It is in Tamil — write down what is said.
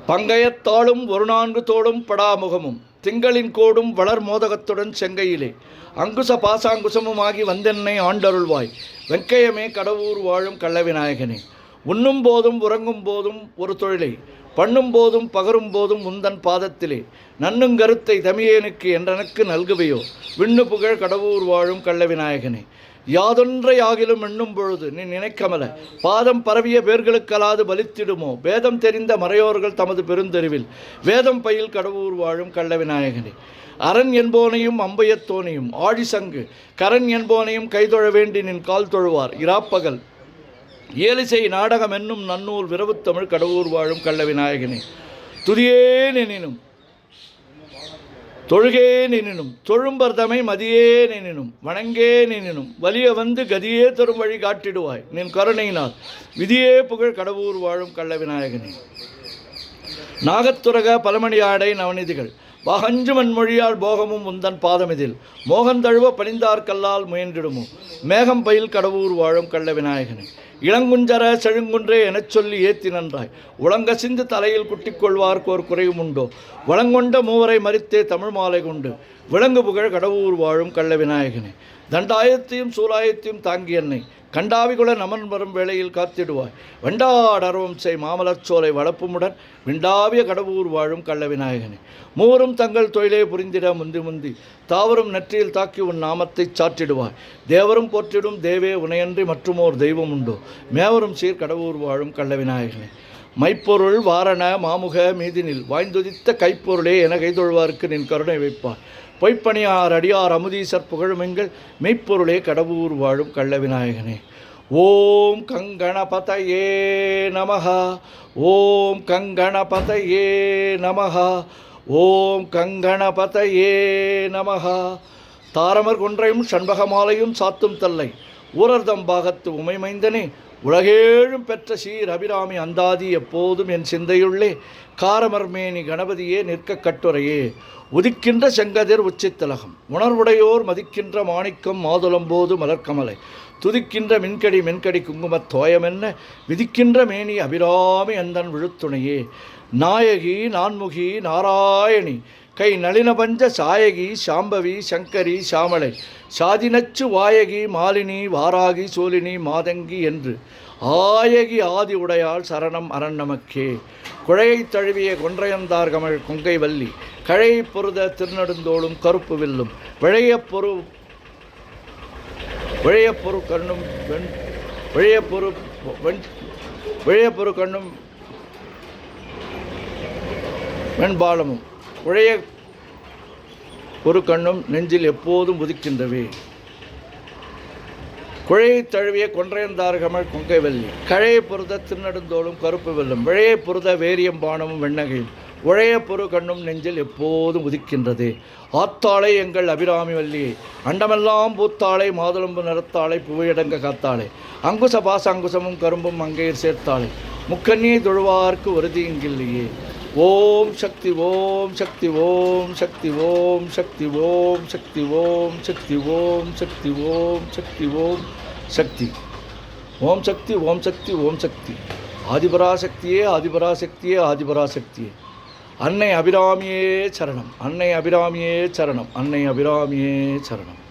பங்கயத்தாளும் ஒரு நான்கு தோளும் படாமுகமும் திங்களின் கோடும் வளர் மோதகத்துடன் செங்கையிலே அங்குச பாசாங்குசமுமாகி வந்தென்னை ஆண்டருள்வாய் வெங்கையமே கடவுர் வாழும் கள்ளவிநாயகனே. உண்ணும் போதும் உறங்கும் போதும் ஒரு தொழிலை பண்ணும் போதும் பகரும் போதும் உந்தன் பாதத்திலே நன்னுங்கருத்தை தமியேனுக்கு என்றனக்கு நல்குவையோ விண்ணு புகழ் கடவுர் வாழும் கள்ளவிநாயகனே. யாதொன்றை ஆகிலும் எண்ணும் பொழுது நீ நினைக்கமல பாதம் பரவிய பேர்களுக்கலாது பலித்திடுமோ வேதம் தெரிந்த மறையோர்கள் தமது பெருந்தெருவில் வேதம் பயில் கடவுர் வாழும் கள்ளவிநாயகனே. அரண் என்போனையும் அம்பையத்தோனையும் ஆழிசங்கு கரண் என்போனையும் கைதொழ வேண்டி நின் கால் தொழுவார் இராப்பகல் ஏலிசை நாடகம் என்னும் நன்னூல் விரவுத்தமிழ் கடவுர் வாழும் கள்ளவிநாயகனே. துதியே நினினும் தொழுகே நினினும் தொழும்பர்தமை மதியே நினினும் வணங்கே நினினும் வலிய வந்து கதியே தரும் வழி காட்டிடுவாய் நின் கருணையினால் விதியே புகழ் கடவுர் வாழும் கள்ளவிநாயகனே. நாகத்துரக பலமணி ஆடை நவநிதிகள் வாகஞ்சு மண்மொழியால் போகமும் உந்தன் பாதமிதில் மோகன் தழுவ பணிந்தார்கல்லால் முயன்றிடுமோ மேகம் பயில் கடவுர் வாழும் கள்ளவிநாயகனே. இளங்குஞ்சர செழுங்குன்றே எனச் சொல்லி ஏத்தி நன்றாய் உலங்க சிந்து தலையில் குட்டிக்கொள்வார்க்கு ஒரு குறையும் உண்டோ வளங்கொண்ட மூவரை மறித்தே தமிழ் மாலை கொண்டு விலங்கு புகழ் கடவுர் வாழும் கள்ளவிநாயகனே. தண்டாயத்தையும் சூலாயத்தையும் தாங்கி என்னை கண்டாவிகுல நமன் வரும் வேளையில் காத்திடுவாய் வெண்டாடர்வம் செய் மாமலச்சோலை வளப்புமுடன் விண்டாவிய கடவுர் வாழும் கள்ளவிநாயகனே. மூவரும் தங்கள் தொழிலே புரிந்திட முந்தி முந்தி தாவரும் நெற்றியில் தாக்கி உன் நாமத்தை சாற்றிடுவாய் தேவரும் போற்றிடும் தேவே உனையன்றி மற்றுமோர் தெய்வம் உண்டோ மேவரும் சீர் கடவுர் வாழும் கள்ளவிநாயகனே. மைப்பொருள் வாரண மாமுக மீதினில் வாய்ந்துதித்த கைப்பொருளே என கைதொழுவார்க்கு நின் கருணை வைப்பார் பொய்ப்பணியார் அடியார் அமுதீசர் புகழுமெங்கள் மெய்ப்பொருளே கடவுர் வாழும் கள்ளவிநாயகனே. ஓம் கங்கணபதயே நமஹ ஓம் கங்கணபதயே நமஹ ஓம் கங்கணபதயே நமஹ. தாரமர் கொன்றையும் சண்பகமாலையும் சாத்தும் தல்லை ஊரர்தம் பாகத்து உமைமைந்தனே உலகேழும் பெற்ற சீர் அபிராமி அந்தாதி எப்போதும் என் சிந்தையுள்ளே காரமர்மேனி கணபதியே நிற்க கட்டுரையே உதிக்கின்ற செங்கதிர் உச்சித்திலகம் உணர்வுடையோர் மதிக்கின்ற மாணிக்கம் மாதுளம்போது மலர்கமலை துதிக்கின்ற மின்கடி மென்கடி குங்குமத் தோயமென்ன விதிக்கின்ற மேனி அபிராமி அந்தன் விழுத்துணையே. நாயகி நான்முகி நாராயணி கை நளினபஞ்ச சாயகி சாம்பவி சங்கரி சாமலை சாதினச்சு வாயகி மாலினி வாராகி சோலினி மாதங்கி என்று ஆயகி ஆதி உடையாள் சரணம் அரண் நமக்கே. குழையை தழுவிய கொன்றையந்தார் கமழ் கொங்கை வள்ளி கழையை பொருத திருநெடுந்தோளும் கருப்பு வில்லும் விழையப்பொரு கண்ணும் விழையப்பொரு கண்ணும் வெண்பாலமும் உழைய ஒரு கண்ணும் நெஞ்சில் எப்போதும் உதிக்கின்றவே. குழையை தழுவிய கொன்றையந்தார் கமழ் கொங்கை வள்ளி கழையை பொருத திருநெடுந்தோளும் கருப்பு வெல்லும் விழையை பொருத வேரியம் பானமும் வெண்ணகையும் உழைய பொரு கண்ணும் நெஞ்சில் எப்போதும் உதிக்கின்றதே. ஆத்தாளை எங்கள் அபிராமி வள்ளியை அண்டமெல்லாம் பூத்தாளை மாதுளம்பு நிறத்தாளை புவையடங்க காத்தாளை அங்குச பாச அங்குசமும் கரும்பும் அங்கையர் சேர்த்தாளை முக்கண்ணியை தொழுவார்க்கு உறுதி இங்கில்லையே. ஓம் சக்தி ஓம் சக்தி ஓம் சக்தி ஓம் சக்தி ஓம் சக்தி ஓம் சக்தி ஓம் சக்தி ஓம் சக்தி ஓம் சக்தி ஓம் சக்தி ஓம் சக்தி ஓம் சக்தி ஆதிபராசக்தியே ஆதிபராசக்தியே ஆதிபராசக்தியே. அன்னை அபிராமியே சரணம் அன்னை அபிராமியே சரணம் அன்னை அபிராமியே சரணம்.